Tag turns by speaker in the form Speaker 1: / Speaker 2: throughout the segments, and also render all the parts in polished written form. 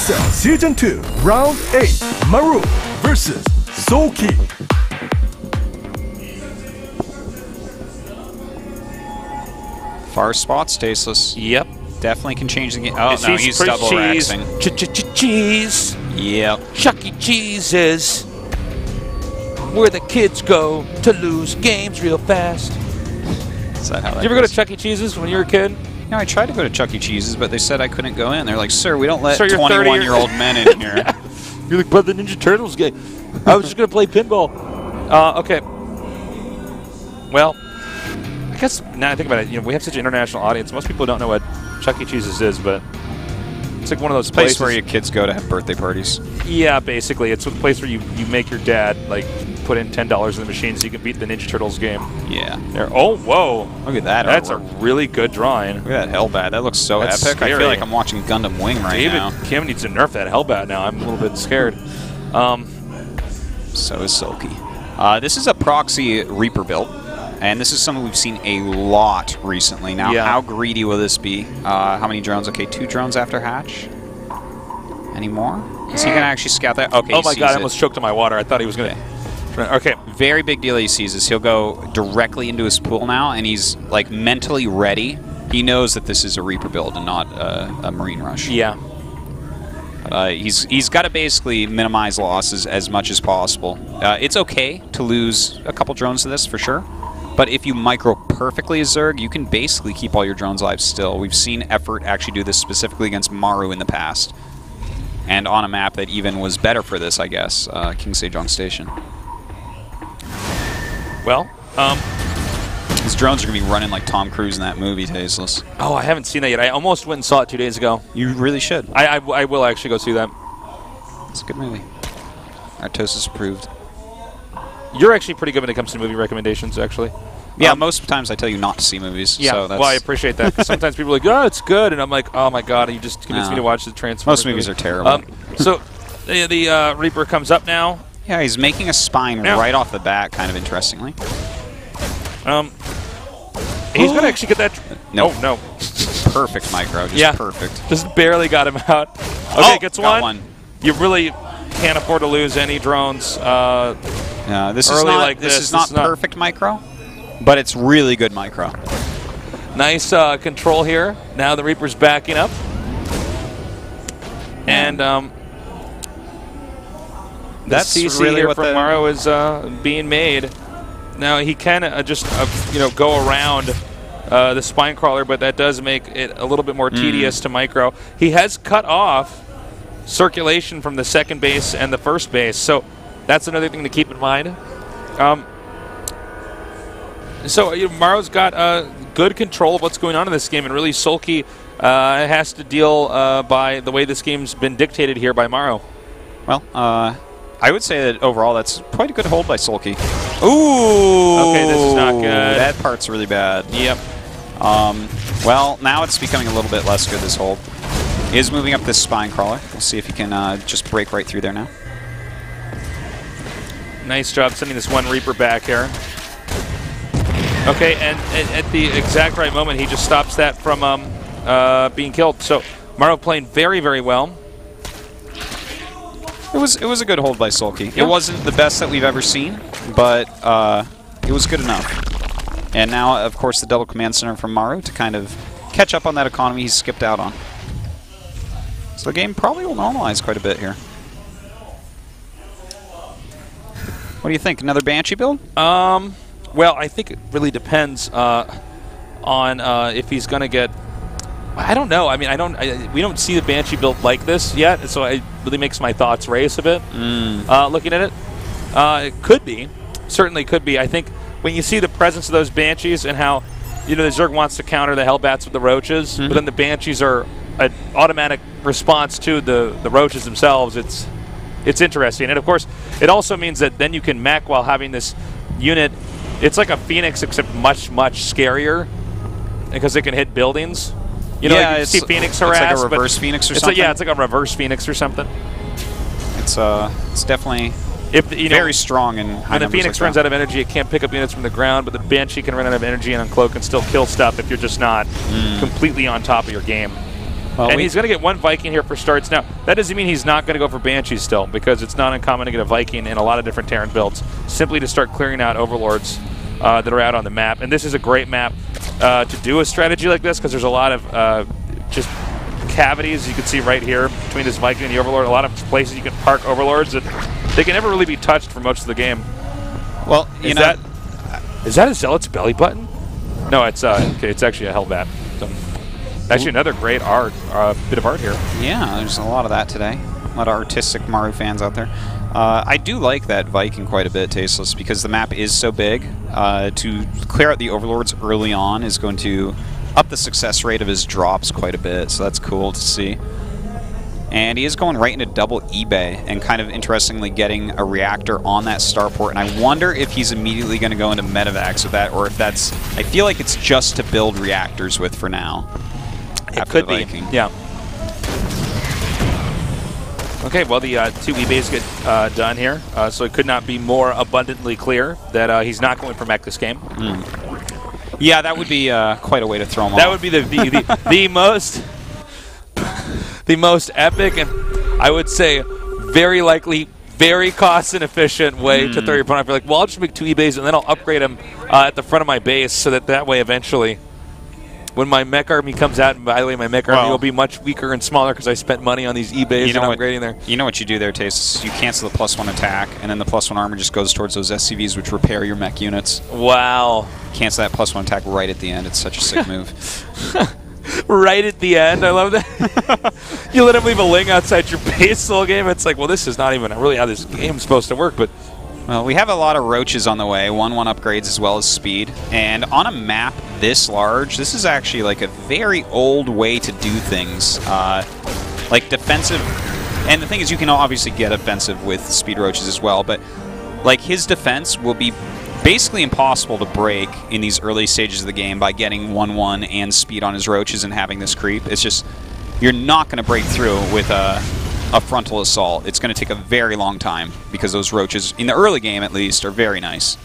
Speaker 1: GSL Season 2 Round 8 Maru vs Soulkey.
Speaker 2: Far spots, tasteless.
Speaker 3: Yep.
Speaker 2: Definitely can change the game. Oh, no, he's double raxing.
Speaker 3: Cheese.
Speaker 2: Yep.
Speaker 3: Chuck E. Cheese's where the kids go to lose games real fast.
Speaker 2: Is that how that
Speaker 3: Did you ever go to Chuck E. Cheese's when you were a kid?
Speaker 2: No, I tried to go to Chuck E. Cheese's, but they said I couldn't go in. They're like, sir, we don't let
Speaker 3: Sir, you're
Speaker 2: 21-year-old men in here.
Speaker 3: You're like, but the Ninja Turtles game. I was just going to play pinball. Okay. Well, I guess now I think about it, you know, we have such an international audience. Most people don't know what Chuck E. Cheese's is, but it's like one of those places
Speaker 2: where your kids go to have birthday parties.
Speaker 3: Yeah, basically. It's a place where you make your dad, like, put in $10 in the machine so you can beat the Ninja Turtles game.
Speaker 2: Yeah.
Speaker 3: There. Oh, whoa.
Speaker 2: Look at that.
Speaker 3: That's
Speaker 2: artwork.
Speaker 3: a really good drawing.
Speaker 2: Look at that Hellbat. That looks so
Speaker 3: That's
Speaker 2: epic.
Speaker 3: scary.
Speaker 2: I feel like I'm watching Gundam Wing right now.
Speaker 3: David Kim needs to nerf that Hellbat now. I'm a little bit scared.
Speaker 2: So is Soulkey. This is a proxy Reaper build, and this is something we've seen a lot recently. Now, how greedy will this be? How many drones? Okay, 2 drones after hatch. Any more? Is he going to actually scout that? Okay,
Speaker 3: oh my god, I almost choked on my water. I thought he was going to... Okay.
Speaker 2: Very big deal he sees this. He'll go directly into his pool now, and he's like mentally ready. He knows that this is a Reaper build and not a Marine Rush.
Speaker 3: Yeah.
Speaker 2: He's got to basically minimize losses as much as possible. It's okay to lose a couple drones to this, for sure. But if you micro perfectly as Zerg, you can basically keep all your drones alive still. We've seen Effort actually do this specifically against Maru in the past. And on a map that even was better for this, I guess, King Sejong Station.
Speaker 3: Well,
Speaker 2: his drones are going to be running like Tom Cruise in that movie, Tasteless.
Speaker 3: Oh, I haven't seen that yet. I almost went and saw it 2 days ago.
Speaker 2: You really should.
Speaker 3: I will actually go see that.
Speaker 2: It's a good movie. Artosis approved.
Speaker 3: You're actually pretty good when it comes to movie recommendations, actually.
Speaker 2: Yeah, most times I tell you not to see movies.
Speaker 3: Yeah,
Speaker 2: so that's
Speaker 3: well, I appreciate that. Because sometimes people are like, oh, it's good. And I'm like, oh, my God, you just convinced me to watch the Transformers.
Speaker 2: Most movies are terrible.
Speaker 3: So the Reaper comes up now.
Speaker 2: Yeah, he's making a spine right off the bat, kind of interestingly.
Speaker 3: He's going to actually get that.
Speaker 2: No.
Speaker 3: Oh, no.
Speaker 2: Perfect micro. Just perfect.
Speaker 3: Just barely got him out. Okay, gets
Speaker 2: one.
Speaker 3: You really can't afford to lose any drones.
Speaker 2: No, this is not like this is not perfect micro, but it's really good micro.
Speaker 3: Nice control here. Now the Reaper's backing up. And
Speaker 2: that's
Speaker 3: CC
Speaker 2: really
Speaker 3: here
Speaker 2: what
Speaker 3: from Maru is being made. Now he can just go around the spine crawler, but that does make it a little bit more tedious to micro. He has cut off circulation from the second base and the first base, so that's another thing to keep in mind. Maru's got good control of what's going on in this game, and really Soulkey has to deal by the way this game's been dictated here by Maru.
Speaker 2: Well, I would say that overall that's quite a good hold by Soulkey. Ooh!
Speaker 3: Okay, this is not good.
Speaker 2: That part's really bad.
Speaker 3: Yep.
Speaker 2: Well, now it's becoming a little bit less good, this hold. He is moving up this spine crawler. We'll see if he can just break right through there now.
Speaker 3: Nice job sending this one Reaper back here. Okay, and at the exact right moment, he just stops that from being killed. So Maru playing very, very well.
Speaker 2: It was a good hold by Soulkey. Yeah. It wasn't the best that we've ever seen, but it was good enough. And now, of course, the double command center from Maru to kind of catch up on that economy he's skipped out on. So the game probably will normalize quite a bit here. What do you think? Another Banshee build?
Speaker 3: Well, I think it really depends on if he's going to get... I don't know. I mean, we don't see the Banshee build like this yet, so it really makes my thoughts race a bit looking at it. It could be. Certainly could be. I think when you see the presence of those Banshees and how, the Zerg wants to counter the Hellbats with the Roaches, but then the Banshees are an automatic response to the Roaches themselves, it's interesting. And, of course, it also means that then you can mech while having this unit. It's like a Phoenix, except much, much scarier because it can hit buildings. You see Phoenix harass.
Speaker 2: It's like a reverse Phoenix or something?
Speaker 3: Yeah, it's like a reverse Phoenix or something.
Speaker 2: It's definitely very strong and high.
Speaker 3: When the Phoenix runs out of energy, it can't pick up units from the ground, but the Banshee can run out of energy and uncloak and still kill stuff if you're just not completely on top of your game.
Speaker 2: Well,
Speaker 3: and he's going to get 1 Viking here for starts. Now, that doesn't mean he's not going to go for Banshee still, because it's not uncommon to get a Viking in a lot of different Terran builds, simply to start clearing out Overlords that are out on the map. And this is a great map to do a strategy like this, because there's a lot of just cavities you can see right here between this Viking and the Overlord. A lot of places you can park Overlords that they can never really be touched for most of the game.
Speaker 2: Well,
Speaker 3: is that a Zealot's belly button? No, it's okay. It's actually a Hellbat. So, actually, another great art, bit of art here.
Speaker 2: Yeah, there's a lot of that today. A lot of artistic Maru fans out there. I do like that Viking quite a bit, Tasteless, because the map is so big. To clear out the Overlords early on is going to up the success rate of his drops quite a bit, so that's cool to see. And he is going right into double eBay and kind of interestingly getting a reactor on that starport. And I wonder if he's immediately going to go into medevacs with that, or if that's... I feel like it's just to build reactors with for now.
Speaker 3: It could be, yeah. Okay, well, the 2 eBays get done here, so it could not be more abundantly clear that he's not going for mech this game.
Speaker 2: Yeah, that would be quite a way to throw him off.
Speaker 3: That would be the most... the most epic and, I would say, very likely, very cost-inefficient way to throw your opponent off. You're like, well, I'll just make 2 eBays and then I'll upgrade them at the front of my base so that way eventually, when my mech army comes out, and by the way, my mech army will be much weaker and smaller because I spent money on these eBays and upgrading there.
Speaker 2: You know what you do there, Taste? You cancel the +1 attack, and then the +1 armor just goes towards those SCVs, which repair your mech units.
Speaker 3: Wow.
Speaker 2: Cancel that +1 attack right at the end. It's such a sick move.
Speaker 3: Right at the end. I love that. You let him leave a ling outside your base the whole game. It's like, well, this is not even really how this game's supposed to work, but...
Speaker 2: Well, we have a lot of roaches on the way, 1/1 upgrades as well as speed. And on a map this large, this is actually like a very old way to do things. Like defensive... And the thing is, you can obviously get offensive with speed roaches as well, but like his defense will be basically impossible to break in these early stages of the game by getting 1/1 and speed on his roaches and having this creep. It's just, you're not going to break through with a frontal assault. It's going to take a very long time because those roaches, in the early game at least, are very nice.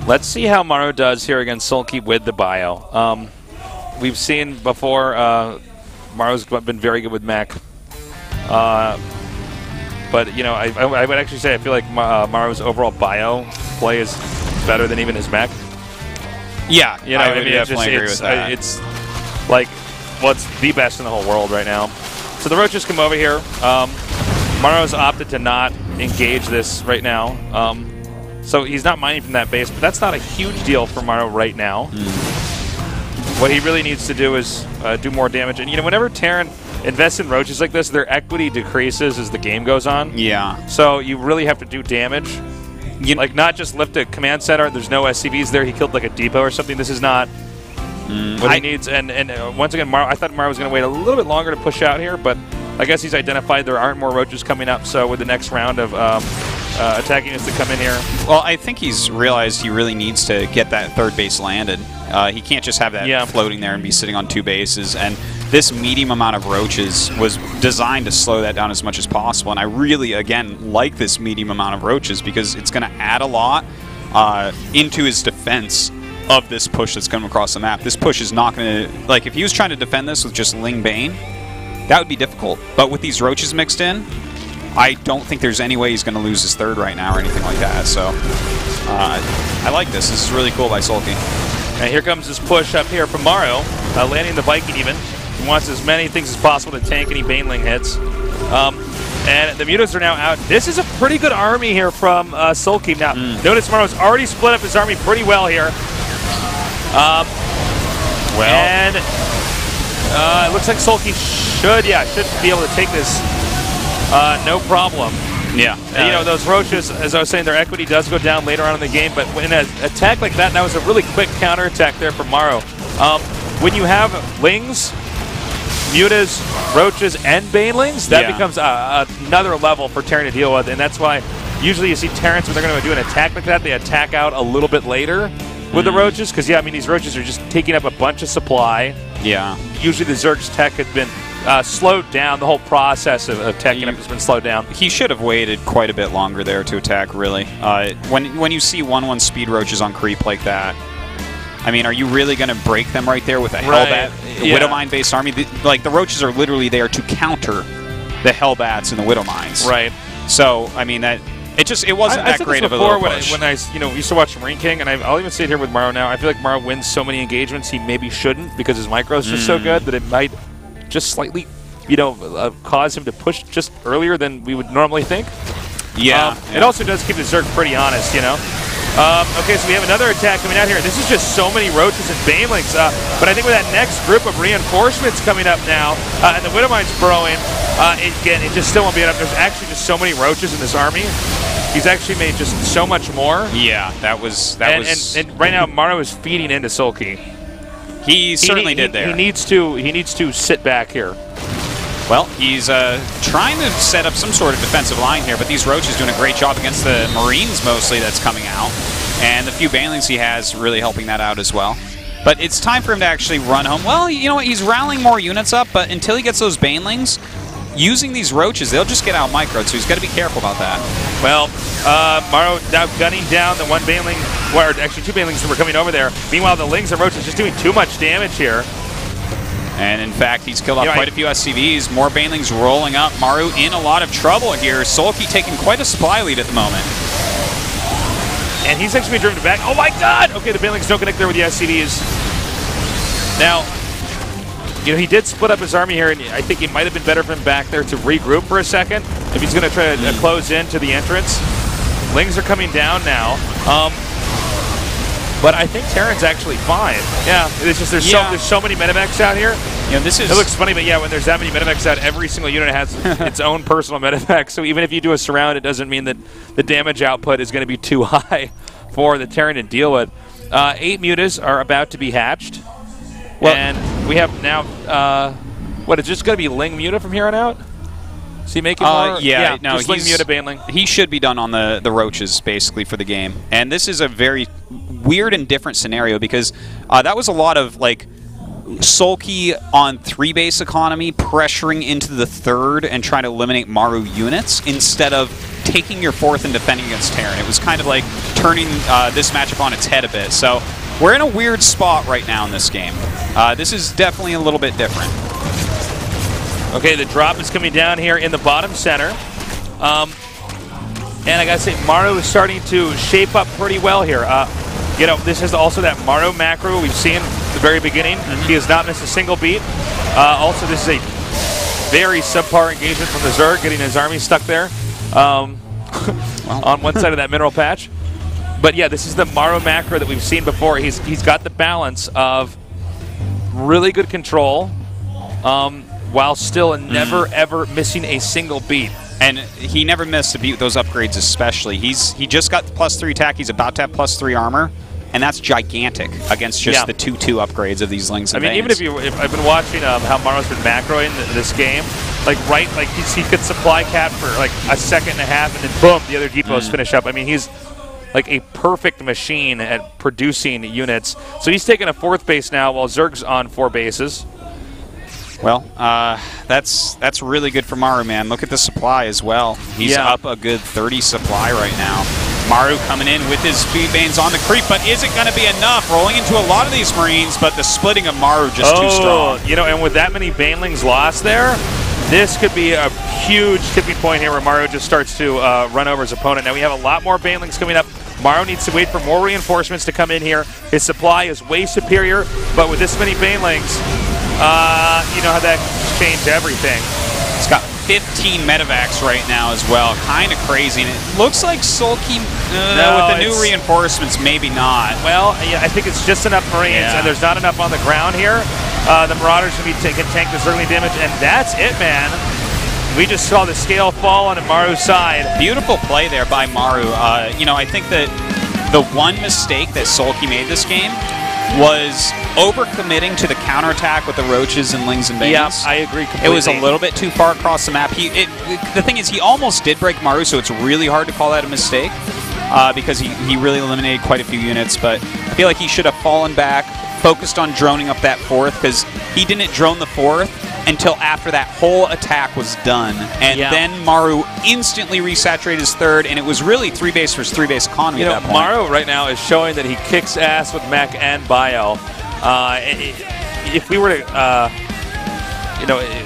Speaker 3: Let's see how Maru does here against Soulkey with the bio. We've seen before Maru's been very good with mech. But, you know, I would actually say I feel like Maru's overall bio play is better than even his mech.
Speaker 2: Yeah,
Speaker 3: you know,
Speaker 2: I would definitely agree with that.
Speaker 3: It's like, well, it's the best in the whole world right now. So the roaches come over here. Maru's opted to not engage this right now. So he's not mining from that base, but that's not a huge deal for Maru right now. What he really needs to do is do more damage. And, you know, whenever Terran invest in roaches like this, their equity decreases as the game goes on.
Speaker 2: Yeah.
Speaker 3: So you really have to do damage. Like, not just lift a command center. There's no SCVs there. He killed, like, a depot or something. This is not what he needs. And once again, I thought Maru was going to wait a little bit longer to push out here, but I guess he's identified there aren't more roaches coming up, so with the next round of attacking units to come in here.
Speaker 2: Well, I think he's realized he really needs to get that third base landed. He can't just have that floating there and be sitting on 2 bases. And this medium amount of roaches was designed to slow that down as much as possible. And I really, again, like this medium amount of roaches because it's going to add a lot into his defense of this push that's coming across the map. This push is not going to... Like, if he was trying to defend this with just Ling Bane, that would be difficult. But with these roaches mixed in, I don't think there's any way he's going to lose his third right now or anything like that. So, I like this. This is really cool by Soulkey.
Speaker 3: And here comes this push up here from Maru, landing the Viking even. He wants as many things as possible to tank any Baneling hits. And the mutas are now out. This is a pretty good army here from Soulkey. Now, notice Maru's already split up his army pretty well here. And it looks like Soulkey should be able to take this no problem.
Speaker 2: Yeah.
Speaker 3: And, you know, those roaches, as I was saying, their equity does go down later on in the game, but in an attack like that was a really quick counterattack there from Maru. When you have Lings, Mutas, Roaches, and Banelings, that becomes another level for Terran to deal with, and that's why usually you see Terrans, when they're going to do an attack like that, they attack out a little bit later with the Roaches, because, I mean, these Roaches are just taking up a bunch of supply.
Speaker 2: Yeah. Usually
Speaker 3: the Zerg's tech has been slowed down. The whole process of teching up has been slowed down.
Speaker 2: He should have waited quite a bit longer there to attack, really. When you see 1/1 speed roaches on creep like that, I mean, are you really going to break them right there with a
Speaker 3: Right.
Speaker 2: Widowmine-based army? Like, the Roaches are literally there to counter the Hellbats and the Widowmines.
Speaker 3: Right.
Speaker 2: So, I mean, it wasn't that great of a little push.
Speaker 3: When I used to watch Marine King, and I'll even say it here with Maru now, I feel like Maru wins so many engagements he maybe shouldn't because his micro is just so good that it might just slightly, cause him to push just earlier than we would normally think.
Speaker 2: Yeah.
Speaker 3: It also does keep the Zerg pretty honest, Okay, so we have another attack coming out here. This is just so many Roaches and Banelings. But I think with that next group of reinforcements coming up now, and the Widowmine's burrowing, it just still won't be enough. There's actually just so many Roaches in this army. He's actually made just so much more.
Speaker 2: Yeah, that was.
Speaker 3: And right now, Maru is feeding into Soulkey.
Speaker 2: He certainly did there.
Speaker 3: He needs to sit back here.
Speaker 2: Well, he's trying to set up some sort of defensive line here, but these Roaches doing a great job against the Marines mostly that's coming out. And the few Banelings he has really helping that out as well. But it's time for him to actually run home. Well, you know what? He's rallying more units up, but until he gets those Banelings, using these Roaches, they'll just get out microed, so he's got to be careful about that.
Speaker 3: Well, Maru now gunning down the one Baneling, or actually two Banelings that were coming over there. Meanwhile, the Lings and Roaches just doing too much damage here.
Speaker 2: And in fact, he's killed off quite a few SCVs. More Banelings rolling up. Maru in a lot of trouble here. Soulkey taking quite a supply lead at the moment.
Speaker 3: And he's actually been driven back. Oh my god! Okay, the Banelings don't connect there with the SCVs. Now, he did split up his army here, and I think it might have been better for him back there to regroup for a second if he's going to try to close into the entrance. Lings are coming down now. But I think Terran's actually fine. Yeah, it's just there's so many medevacs out here. It looks funny, but yeah, when there's that many medevacs out, every single unit has its own personal medevac. So even if you do a surround, it doesn't mean that the damage output is going to be too high for the Terran to deal with. 8 mutas are about to be hatched. Well, and we have now, it's just going to be Ling muta from here on out? Is he making more?
Speaker 2: Yeah, no,
Speaker 3: just Ling muta Baneling.
Speaker 2: He should be done on the Roaches, basically, for the game. And this is a very weird and different scenario because that was a lot of, like, Soulkey on 3-base economy pressuring into the 3rd and trying to eliminate Maru units instead of taking your 4th and defending against Terran. It was kind of like turning this matchup on its head a bit. So we're in a weird spot right now in this game. This is definitely a little bit different.
Speaker 3: Okay, the drop is coming down here in the bottom center. And I gotta say, Maru is starting to shape up pretty well here. This is also that Maru macro we've seen at the very beginning. He has not missed a single beat. Also, this is a very subpar engagement from the Zerg, getting his army stuck there on one side of that mineral patch. But yeah, this is the Maru macro that we've seen before. He's got the balance of really good control, while still never ever missing a single beat.
Speaker 2: And he never missed a beat with those upgrades especially. He just got the +3 attack, he's about to have +3 armor, and that's gigantic against just the 2/2 upgrades of these Lings and
Speaker 3: I mean, even if I've been watching how Maru's been macroing this game, he could supply cap for like a second and a half, and then boom, the other depots finish up. I mean, he's like a perfect machine at producing units. So he's taking a 4th base now while Zerg's on 4 bases.
Speaker 2: Well, that's really good for Maru, man. Look at the supply as well. He's up a good 30 supply right now. Maru coming in with his Speedbanes on the creep, but is it going to be enough? Rolling into a lot of these Marines, but the splitting of Maru just too strong.
Speaker 3: And with that many Banelings lost there, this could be a huge tipping point here where Maru just starts to run over his opponent. Now we have a lot more Banelings coming up. Maru needs to wait for more reinforcements to come in here. His supply is way superior, but with this many Banelings, you know how that changed everything.
Speaker 2: It's got 15 medevacs right now as well. Kind of crazy. And it looks like Soulkey, with the new reinforcements, maybe not.
Speaker 3: Well, yeah, I think it's just enough Marines, and there's not enough on the ground here. The Marauders can tank this early damage, and that's it, man. We just saw the scale fall on Maru's side.
Speaker 2: Beautiful play there by Maru. I think that the one mistake that Soulkey made this game was overcommitting to the counterattack with the Roaches and Lings and Banes.
Speaker 3: Yeah, I agree completely.
Speaker 2: It was a little bit too far across the map. The thing is, he almost did break Maru, so it's really hard to call that a mistake because he really eliminated quite a few units, but I feel like he should have fallen back, focused on droning up that 4th, because he didn't drone the 4th until after that whole attack was done. And then Maru instantly resaturated his third, and it was really 3-base versus 3-base economy at that point.
Speaker 3: Maru right now is showing that he kicks ass with mech and bio. If we were to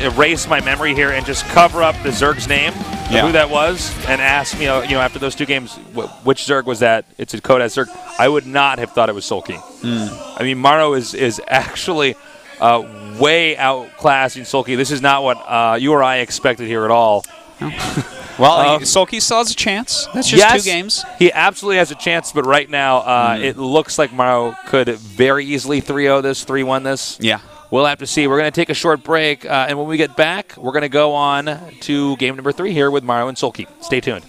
Speaker 3: erase my memory here and just cover up the Zerg's name, who that was, and ask me, after those 2 games, which Zerg was that? It's a Code S Zerg. I would not have thought it was Soulkey. I mean, Maru is actually way outclassing Soulkey. This is not what you or I expected here at all.
Speaker 2: Well, Soulkey still has a chance. That's just 2 games.
Speaker 3: He absolutely has a chance, but right now it looks like Maru could very easily 3-0 this, 3-1 this.
Speaker 2: Yeah.
Speaker 3: We'll have to see. We're going to take a short break, and when we get back, we're going to go on to game number 3 here with Maru and Soulkey. Stay tuned.